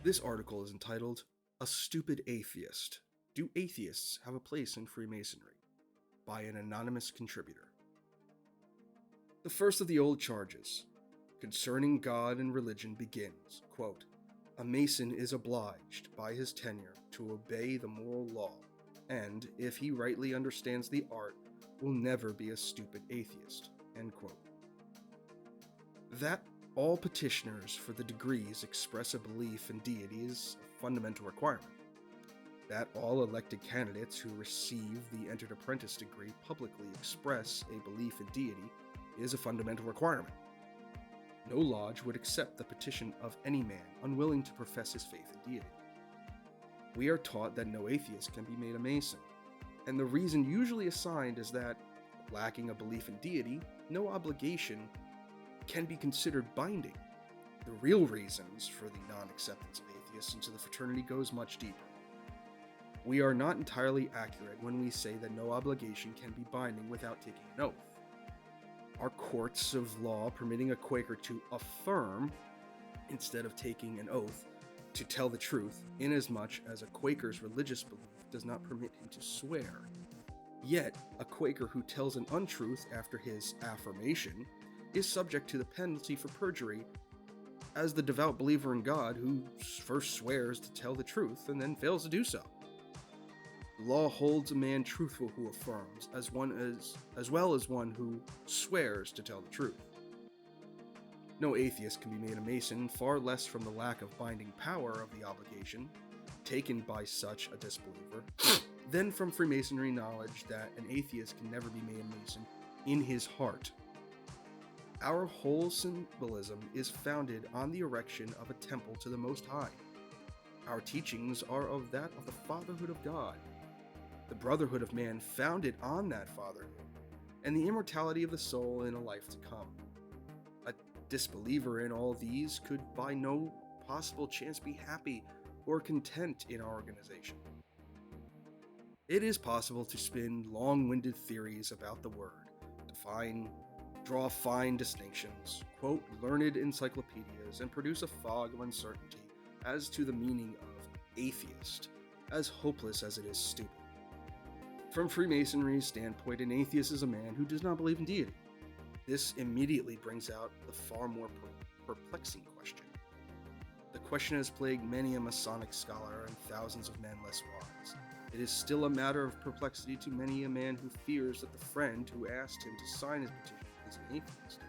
This article is entitled, "A Stupid Atheist. Do Atheists Have a Place in Freemasonry?" by an anonymous contributor. The first of the old charges concerning God and religion begins, quote, "A Mason is obliged by his tenure to obey the moral law, and, if he rightly understands the art, will never be a stupid atheist," end quote. That all petitioners for the degrees express a belief in deity is a fundamental requirement. That all elected candidates who receive the entered apprentice degree publicly express a belief in deity is a fundamental requirement. No lodge would accept the petition of any man unwilling to profess his faith in deity. We are taught that no atheist can be made a Mason, and the reason usually assigned is that, lacking a belief in deity, no obligation can be considered binding. The real reasons for the non-acceptance of atheists into the fraternity goes much deeper. We are not entirely accurate when we say that no obligation can be binding without taking an oath. Our courts of law permitting a Quaker to affirm, instead of taking an oath, to tell the truth, inasmuch as a Quaker's religious belief does not permit him to swear. Yet, a Quaker who tells an untruth after his affirmation is subject to the penalty for perjury as the devout believer in God who first swears to tell the truth and then fails to do so. The law holds a man truthful who affirms, as well as one who swears to tell the truth. No atheist can be made a Mason, far less from the lack of binding power of the obligation taken by such a disbeliever, than from Freemasonry knowledge that an atheist can never be made a Mason in his heart. Our whole symbolism is founded on the erection of a temple to the Most High. Our teachings are of that of the fatherhood of God, the brotherhood of man founded on that fatherhood, and the immortality of the soul in a life to come. A disbeliever in all these could by no possible chance be happy or content in our organization. It is possible to spin long-winded theories about the word, draw fine distinctions, quote learned encyclopedias, and produce a fog of uncertainty as to the meaning of atheist, as hopeless as it is stupid. From Freemasonry's standpoint, an atheist is a man who does not believe in deity. This immediately brings out the far more perplexing question. The question has plagued many a Masonic scholar and thousands of men less wise. It is still a matter of perplexity to many a man who fears that the friend who asked him to sign his petition is an atheist.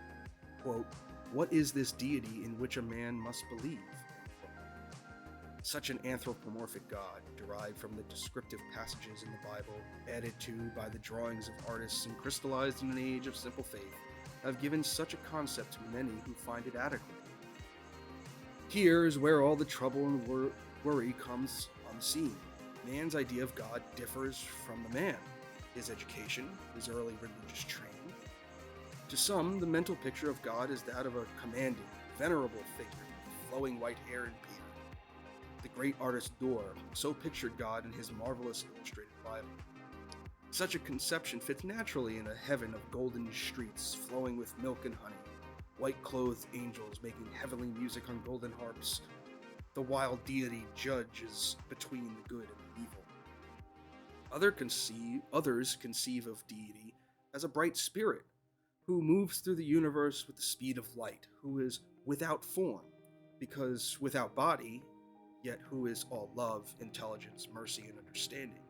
Quote, "What is this deity in which a man must believe?" Such an anthropomorphic God, derived from the descriptive passages in the Bible, added to by the drawings of artists and crystallized in an age of simple faith, have given such a concept to many who find it adequate. Here is where all the trouble and worry comes on the scene. Man's idea of God differs from the man, his education, his early religious training. To some, the mental picture of God is that of a commanding, venerable figure with flowing white hair and beard. The great artist Dore so pictured God in his marvelous illustrated Bible. Such a conception fits naturally in a heaven of golden streets flowing with milk and honey, white-clothed angels making heavenly music on golden harps. The wild deity judges between the good and the evil. Others conceive of deity as a bright spirit who moves through the universe with the speed of light, who is without form, because without body, yet who is all love, intelligence, mercy, and understanding.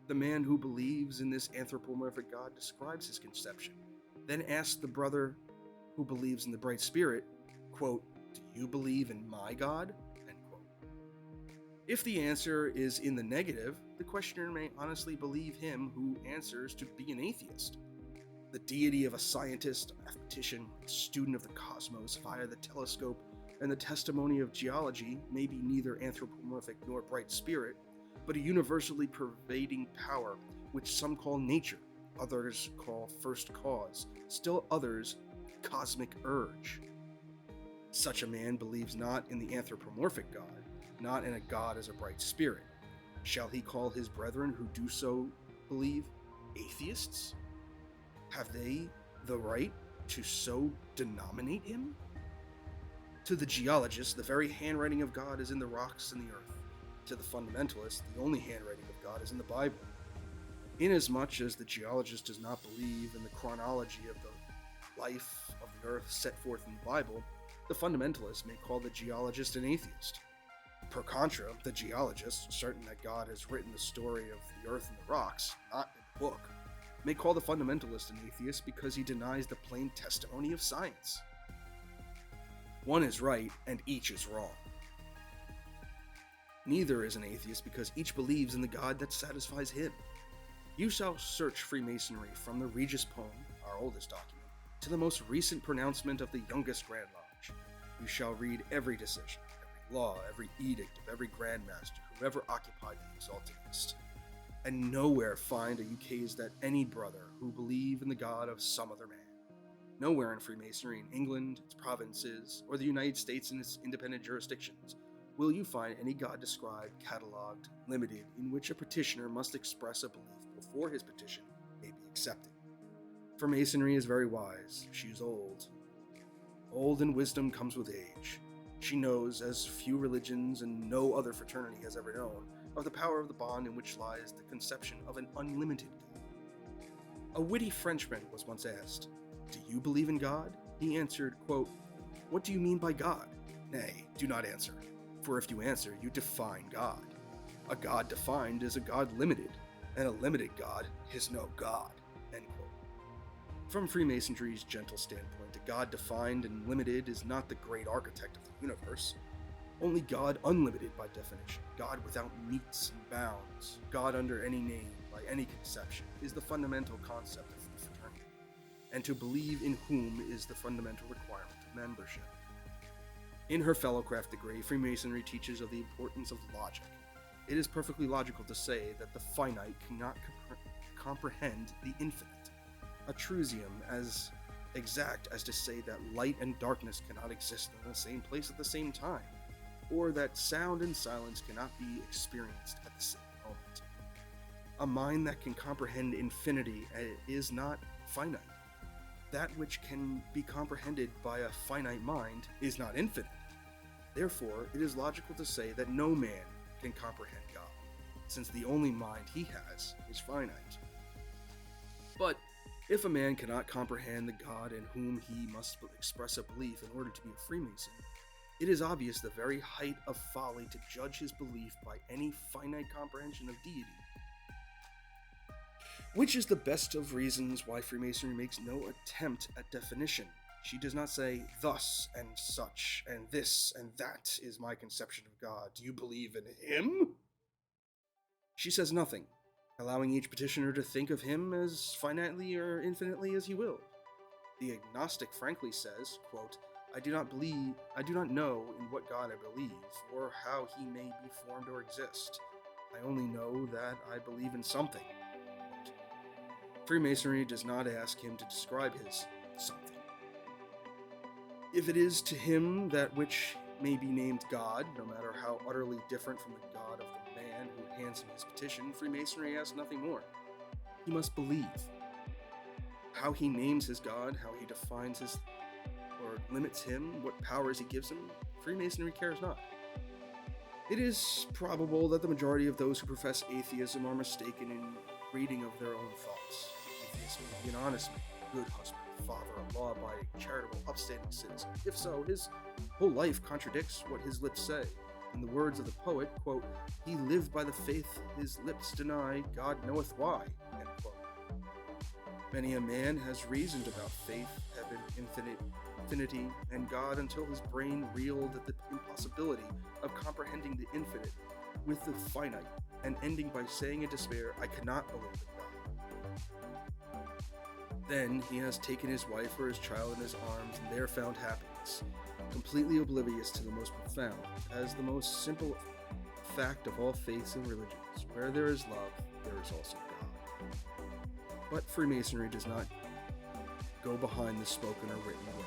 The man who believes in this anthropomorphic God describes his conception, then asks the brother who believes in the bright spirit, quote, "Do you believe in my God?" End quote. If the answer is in the negative, the questioner may honestly believe him who answers to be an atheist. The deity of a scientist, a mathematician, a student of the cosmos via the telescope, and the testimony of geology may be neither anthropomorphic nor bright spirit, but a universally pervading power, which some call nature, others call first cause, still others cosmic urge. Such a man believes not in the anthropomorphic God, not in a God as a bright spirit. Shall he call his brethren who do so believe atheists? Have they the right to so denominate him? To the geologist, the very handwriting of God is in the rocks and the earth. To the fundamentalist, the only handwriting of God is in the Bible. Inasmuch as the geologist does not believe in the chronology of the life of the earth set forth in the Bible, the fundamentalist may call the geologist an atheist. Per contra, the geologist, certain that God has written the story of the earth and the rocks, not in the book, may call the fundamentalist an atheist because he denies the plain testimony of science. One is right and each is wrong. Neither is an atheist because each believes in the God that satisfies him. You shall search Freemasonry from the Regis poem, our oldest document, to the most recent pronouncement of the youngest Grand Lodge. You shall read every decision, every law, every edict of every Grand Master who ever occupied the exalted East, and nowhere find a ukase that any brother who believe in the God of some other man. Nowhere in Freemasonry in England, its provinces, or the United States in its independent jurisdictions will you find any God described, catalogued, limited, in which a petitioner must express a belief before his petition may be accepted. For Masonry is very wise. She is old. Old and wisdom comes with age. She knows, as few religions and no other fraternity has ever known, of the power of the bond in which lies the conception of an unlimited God. A witty Frenchman was once asked, "Do you believe in God?" He answered, quote, "What do you mean by God? Nay, do not answer. For if you answer, you define God. A God defined is a God limited, and a limited God is no God." End quote. From Freemasonry's gentle standpoint, a God defined and limited is not the great architect of the universe. Only God unlimited by definition, God without metes and bounds, God under any name, by any conception, is the fundamental concept of the fraternity, and to believe in whom is the fundamental requirement of membership. In her Fellowcraft degree, Freemasonry teaches of the importance of logic. It is perfectly logical to say that the finite cannot comprehend the infinite, a truism as exact as to say that light and darkness cannot exist in the same place at the same time, or that sound and silence cannot be experienced at the same moment. A mind that can comprehend infinity is not finite. That which can be comprehended by a finite mind is not infinite. Therefore, it is logical to say that no man can comprehend God, since the only mind he has is finite. But if a man cannot comprehend the God in whom he must express a belief in order to be a Freemason, it is obvious the very height of folly to judge his belief by any finite comprehension of deity. Which is the best of reasons why Freemasonry makes no attempt at definition. She does not say, "Thus and such, and this and that is my conception of God. Do you believe in him?" She says nothing, allowing each petitioner to think of him as finitely or infinitely as he will. The agnostic frankly says, quote, I do not know in what God I believe, or how he may be formed or exist. I only know that I believe in something." Quote. Freemasonry does not ask him to describe his something. If it is to him that which may be named God, no matter how utterly different from the God of the man who hands him his petition, Freemasonry asks nothing more. He must believe. How he names his God, how he defines his or limits him, what powers he gives him, Freemasonry cares not. It is probable that the majority of those who profess atheism are mistaken in reading of their own thoughts. Atheist may be an honest man, a good husband, father, a law-abiding, charitable, upstanding citizen. If so, his whole life contradicts what his lips say. In the words of the poet, quote, he lived by the faith his lips deny, God knoweth why, end quote. Many a man has reasoned about faith, heaven, infinity, and God until his brain reeled at the impossibility of comprehending the infinite with the finite, and ending by saying in despair, I cannot believe in God. Then he has taken his wife or his child in his arms and there found happiness, completely oblivious to the most profound, as the most simple fact of all faiths and religions. Where there is love, there is also God. But Freemasonry does not go behind the spoken or written word,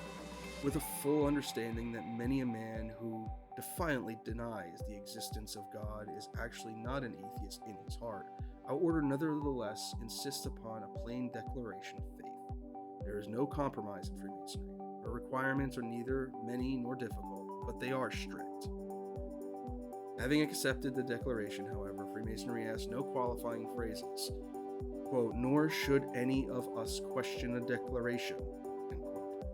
with a full understanding that many a man who defiantly denies the existence of God is actually not an atheist in his heart. Our order nevertheless insists upon a plain declaration of faith. There is no compromise in Freemasonry. Her requirements are neither many nor difficult, but they are strict. Having accepted the declaration, however, Freemasonry has no qualifying phrases. Quote, "Nor should any of us question a declaration." End quote.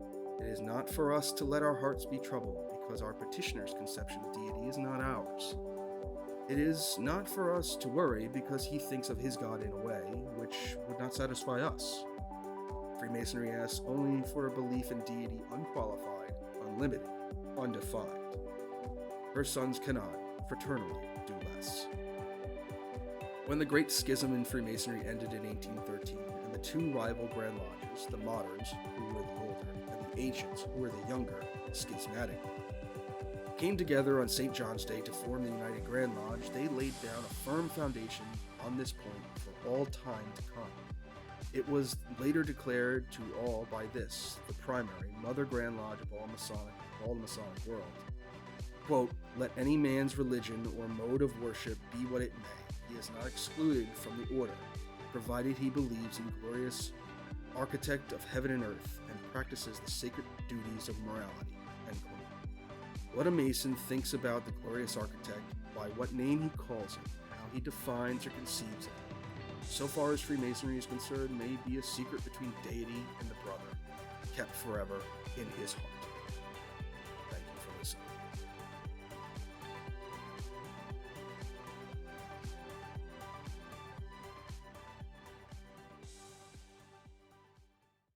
"It is not for us to let our hearts be troubled, because our petitioner's conception of deity is not ours. It is not for us to worry, because he thinks of his God in a way which would not satisfy us. Freemasonry asks only for a belief in deity unqualified, unlimited, undefined. Her sons cannot, fraternally, do less." When the Great Schism in Freemasonry ended in 1813, and the two rival Grand Lodges, the moderns, who were the older, and the ancients, who were the younger, schismatic, came together on St. John's Day to form the United Grand Lodge, they laid down a firm foundation on this point for all time to come. It was later declared to all by this, the primary, Mother Grand Lodge of all the Masonic world. Quote, "Let any man's religion or mode of worship be what it may, he is not excluded from the order, provided he believes in glorious architect of heaven and earth, and practices the sacred duties of morality." End quote. What a Mason thinks about the glorious architect, by what name he calls him, how he defines or conceives him, so far as Freemasonry is concerned, may be a secret between deity and the brother, kept forever in his heart.